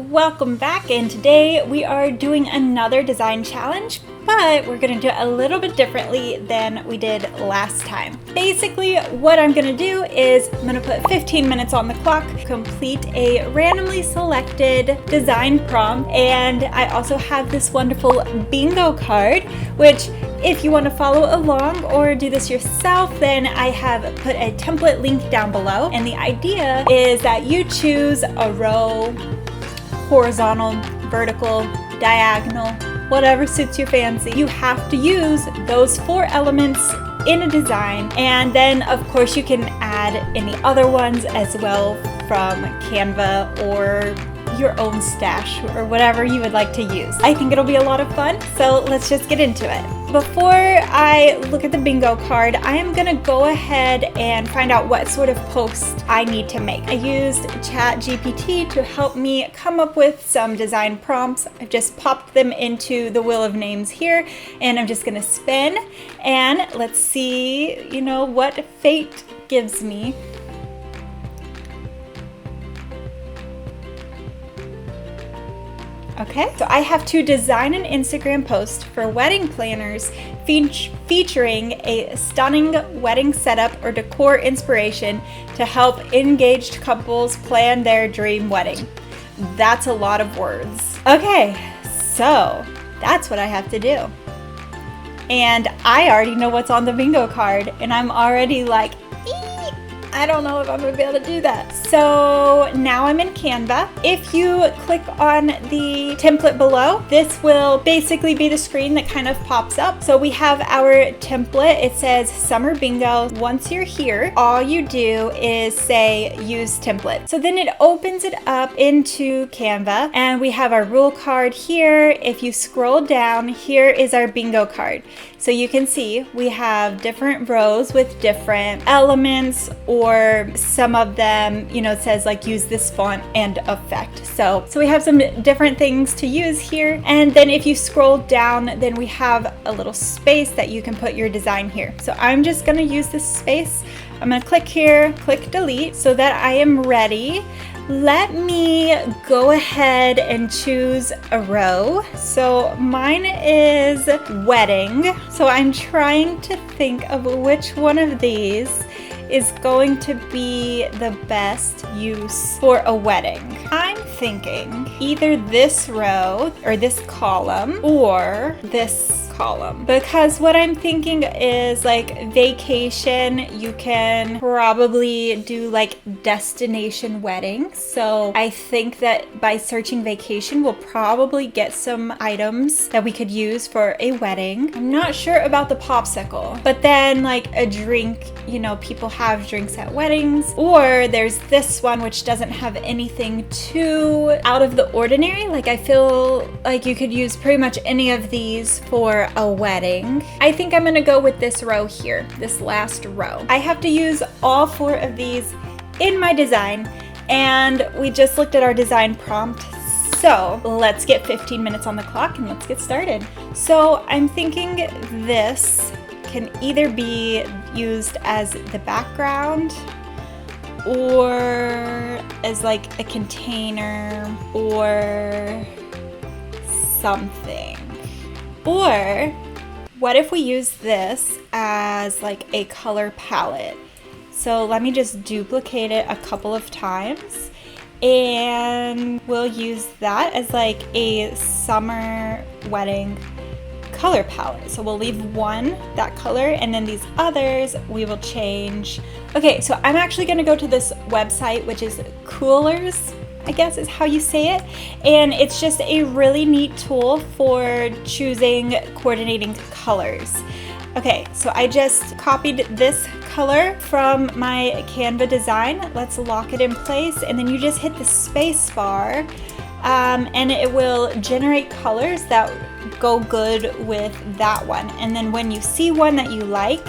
Welcome back, and today we are doing another design challenge, but we're going to do it a little bit differently than we did last time. Basically, what I'm going to do is I'm going to put 15 minutes on the clock, complete a randomly selected design prompt, and I also have this wonderful bingo card, which if you want to follow along or do this yourself, then I have put a template link down below, and the idea is that you choose a row, horizontal, vertical, diagonal, whatever suits your fancy. You have to use those 4 elements in a design, and then of course you can add any other ones as well from Canva or your own stash or whatever you would like to use. I think it'll be a lot of fun, so let's just get into it. Before I look at the bingo card, I am gonna go ahead and find out what sort of post I need to make. I used ChatGPT to help me come up with some design prompts. I've just popped them into the wheel of names here, and I'm just gonna spin, and let's see, what fate gives me. Okay, so I have to design an Instagram post for wedding planners featuring a stunning wedding setup or decor inspiration to help engaged couples plan their dream wedding. That's a lot of words. Okay, so that's what I have to do. And I already know what's on the bingo card, and I'm already like, I don't know if I'm gonna be able to do that. So now I'm in Canva. If you click on the template below, this will basically be the screen that kind of pops up. So we have our template. It says Summer Bingo. Once you're here, all you do is say use template. So then it opens it up into Canva, and we have our rule card here. If you scroll down, here is our bingo card. So you can see we have different rows with different elements, or some of them, it says like use this font and effect. So we have some different things to use here. And then if you scroll down, then we have a little space that you can put your design here. So I'm just gonna use this space. I'm gonna click here, click delete so that I am ready. Let me go ahead and choose a row. So mine is wedding. So I'm trying to think of which one of these is going to be the best use for a wedding. I'm thinking either this row or this column or this column, because what I'm thinking is like vacation, you can probably do like destination weddings. So I think that by searching vacation, we'll probably get some items that we could use for a wedding. I'm not sure about the popsicle, but then like a drink, people have drinks at weddings. Or there's this one which doesn't have anything too out of the ordinary. Like I feel like you could use pretty much any of these for a wedding. I think I'm gonna go with this row here, this last row. I have to use all 4 of these in my design, and we just looked at our design prompt. So let's get 15 minutes on the clock and let's get started. So I'm thinking this can either be used as the background or as like a container or something. Or what if we use this as like a color palette? So let me just duplicate it a couple of times, and we'll use that as like a summer wedding color palette. So we'll leave one that color, and then these others we will change. Okay, so I'm actually gonna go to this website, which is Coolers, I guess is how you say it. And it's just a really neat tool for choosing, coordinating colors. Okay, so I just copied this color from my Canva design. Let's lock it in place, and then you just hit the space bar, and it will generate colors that go good with that one. And then when you see one that you like,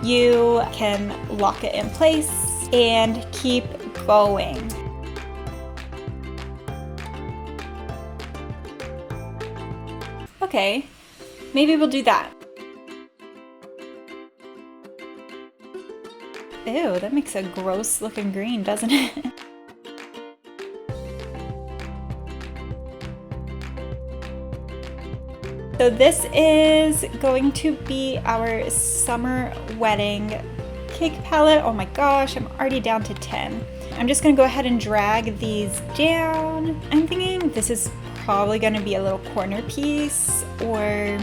you can lock it in place and keep going. Okay, maybe we'll do that. Ew, that makes a gross looking green, doesn't it? So this is going to be our summer wedding cake palette. Oh my gosh, I'm already down to 10. I'm just gonna go ahead and drag these down. I'm thinking this is probably gonna be a little corner piece or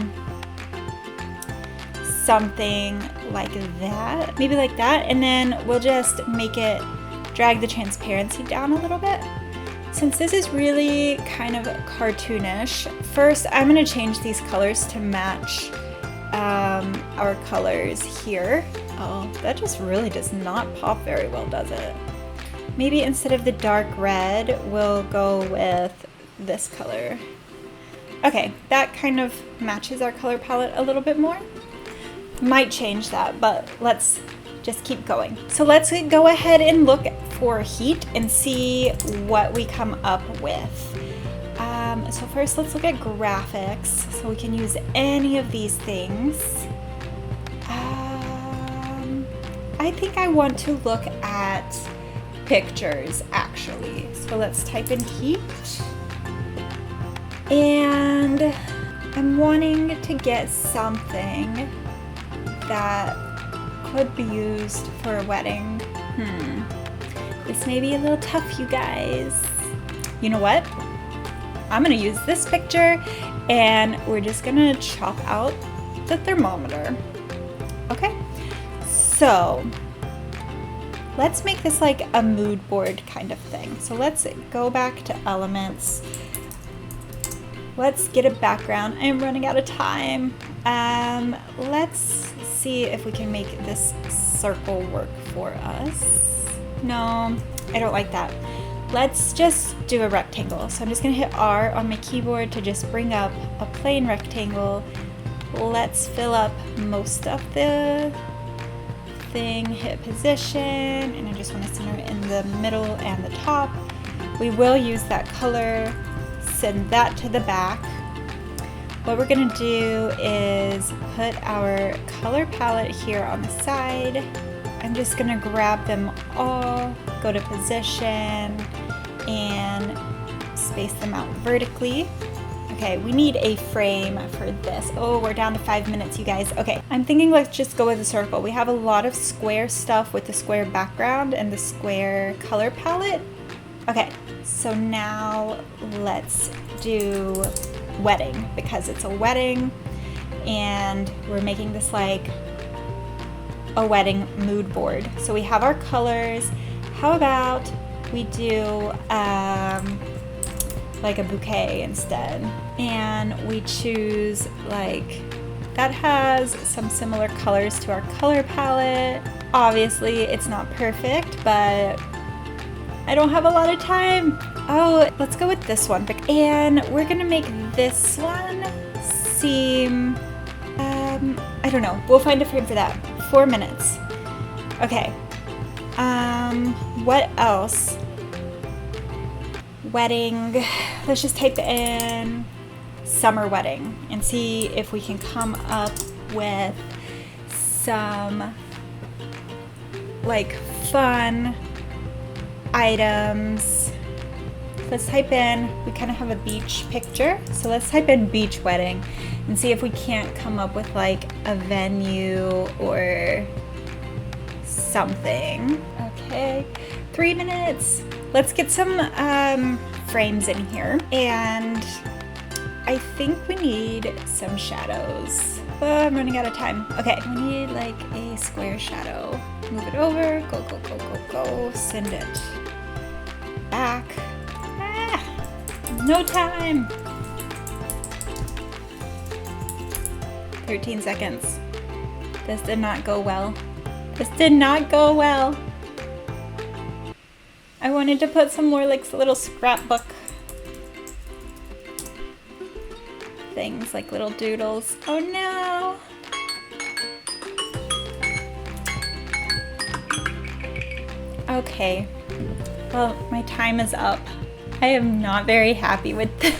something like that. Maybe like that, and then we'll just make it, drag the transparency down a little bit. Since this is really kind of cartoonish, first I'm gonna change these colors to match our colors here. Oh, that just really does not pop very well, does it? Maybe instead of the dark red, we'll go with this color. Okay, that kind of matches our color palette a little bit more. Might change that, but let's just keep going. So let's go ahead and look for heat and see what we come up with. So first let's look at graphics. So we can use any of these things. I think I want to look at pictures actually. So let's type in heat. And I'm wanting to get something that could be used for a wedding. This may be a little tough, you guys. You know what? I'm gonna use this picture and we're just gonna chop out the thermometer. Okay, so let's make this like a mood board kind of thing. So let's go back to elements. Let's get a background. I'm running out of time. Let's see if we can make this circle work for us. No, I don't like that. Let's just do a rectangle. So I'm just gonna hit R on my keyboard to just bring up a plain rectangle. Let's fill up most of the thing, hit position, and I just want to center it in the middle and the top. We will use that color, send that to the back. What we're gonna do is put our color palette here on the side. I'm just gonna grab them all, go to position, and space them out vertically. Okay, we need a frame for this. Oh, we're down to 5 minutes, you guys. Okay, I'm thinking let's just go with a circle. We have a lot of square stuff with the square background and the square color palette. Okay, so now let's do wedding because it's a wedding and we're making this like a wedding mood board. So we have our colors. How about we do like a bouquet instead, and we choose like that has some similar colors to our color palette. Obviously it's not perfect, but I don't have a lot of time. Oh, let's go with this one, and we're gonna make this one seem I don't know, we'll find a frame for that. 4 minutes. Okay, what else? Wedding. Let's just type in summer wedding and see if we can come up with some like fun items. Let's type in, we kind of have a beach picture, so let's type in beach wedding and see if we can't come up with like a venue or something. Okay, 3 minutes. Let's get some frames in here, and I think we need some shadows. Oh, I'm running out of time. Okay, we need like a square shadow. Move it over, go, go, go, go, go, send it back. No time. 13 seconds. This did not go well. This did not go well. I wanted to put some more like little scrapbook things, like little doodles. Oh no. Okay, well, my time is up. I am not very happy with this.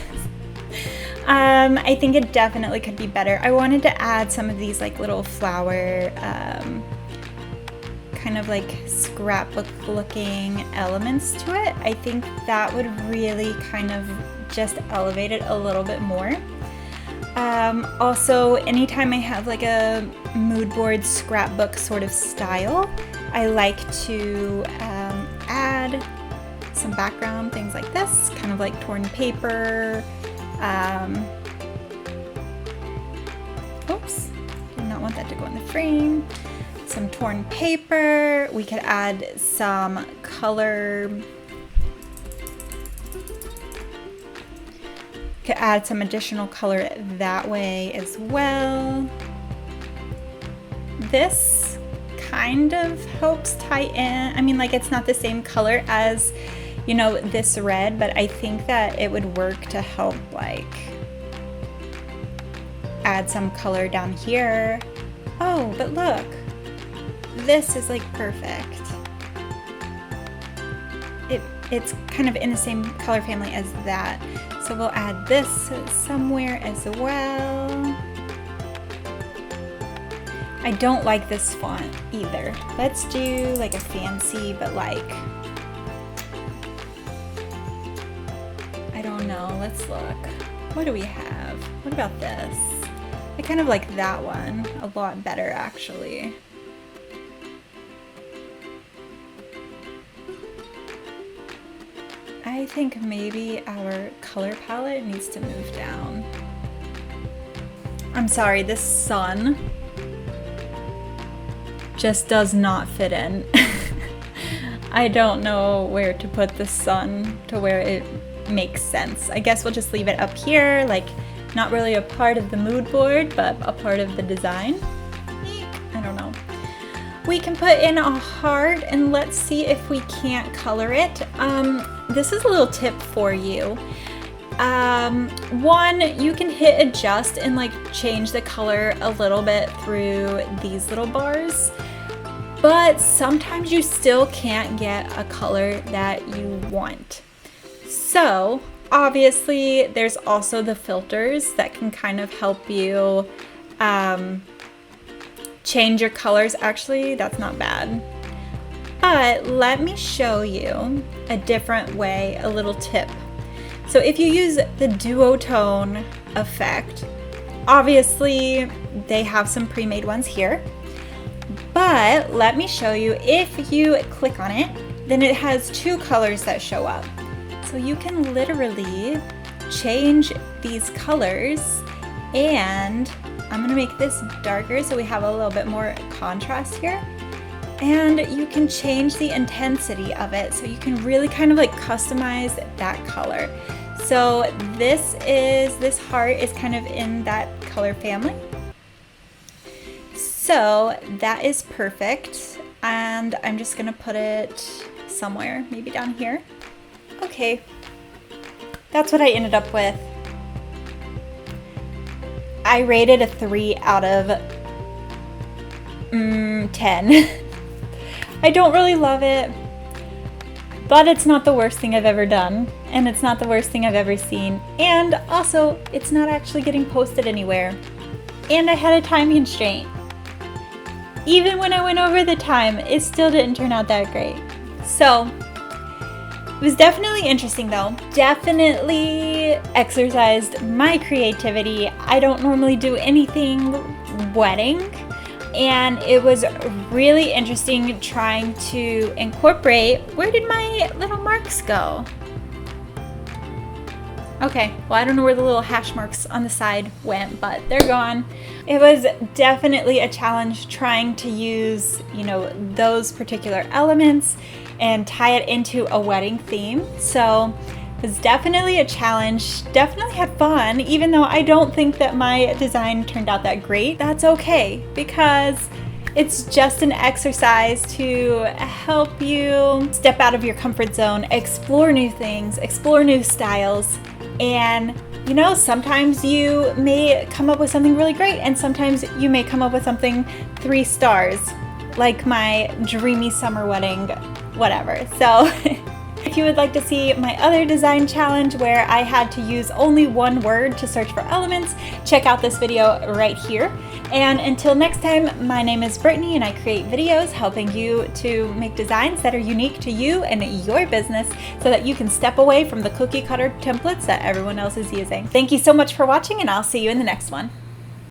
I think it definitely could be better. I wanted to add some of these like little flower, kind of like scrapbook looking elements to it. I think that would really kind of just elevate it a little bit more. Also, anytime I have like a mood board scrapbook sort of style, I like to add some background, things like this, kind of like torn paper. Oops, did not want that to go in the frame. Some torn paper. We could add some color. Could add some additional color that way as well. This kind of helps tie in. I mean, like, it's not the same color as, you know, this red, but I think that it would work to help like add some color down here. Oh, but look, this is like perfect. It's kind of in the same color family as that. So we'll add this somewhere as well. I don't like this font either. Let's do like a fancy, but like, I don't know, let's look. What do we have? What about this? I kind of like that one a lot better actually. I think maybe our color palette needs to move down. I'm sorry, this sun just does not fit in. I don't know where to put the sun to where it makes sense. I guess we'll just leave it up here, like not really a part of the mood board, but a part of the design. I don't know. We can put in a heart and let's see if we can't color it. This is a little tip for you. One, you can hit adjust and like change the color a little bit through these little bars, but sometimes you still can't get a color that you want. So obviously there's also the filters that can kind of help you change your colors. Actually, that's not bad. But let me show you a different way, a little tip. So if you use the duotone effect, obviously they have some pre-made ones here. But let me show you, if you click on it, then it has two colors that show up. So you can literally change these colors, and I'm gonna make this darker so we have a little bit more contrast here. And you can change the intensity of it, so you can really kind of like customize that color. So this heart is kind of in that color family. So that is perfect. And I'm just gonna put it somewhere, maybe down here. Okay, that's what I ended up with. I rated a 3 out of 10. I don't really love it, but it's not the worst thing I've ever done, and it's not the worst thing I've ever seen, and also it's not actually getting posted anywhere, and I had a time constraint. Even when I went over the time, it still didn't turn out that great. So it was definitely interesting though. Definitely exercised my creativity. I don't normally do anything wedding, and it was really interesting trying to incorporate. Where did my little marks go? Okay, well, I don't know where the little hash marks on the side went, but they're gone. It was definitely a challenge trying to use, you know, those particular elements and tie it into a wedding theme. So it was definitely a challenge. Definitely had fun, even though I don't think that my design turned out that great. That's okay, because it's just an exercise to help you step out of your comfort zone, explore new things, explore new styles, and you know, sometimes you may come up with something really great, and sometimes you may come up with something 3 stars, like my dreamy summer wedding, whatever. So if If you would like to see my other design challenge where I had to use only one word to search for elements, check out this video right here. And until next time, my name is Brittany and I create videos helping you to make designs that are unique to you and your business so that you can step away from the cookie cutter templates that everyone else is using. Thank you so much for watching, and I'll see you in the next one.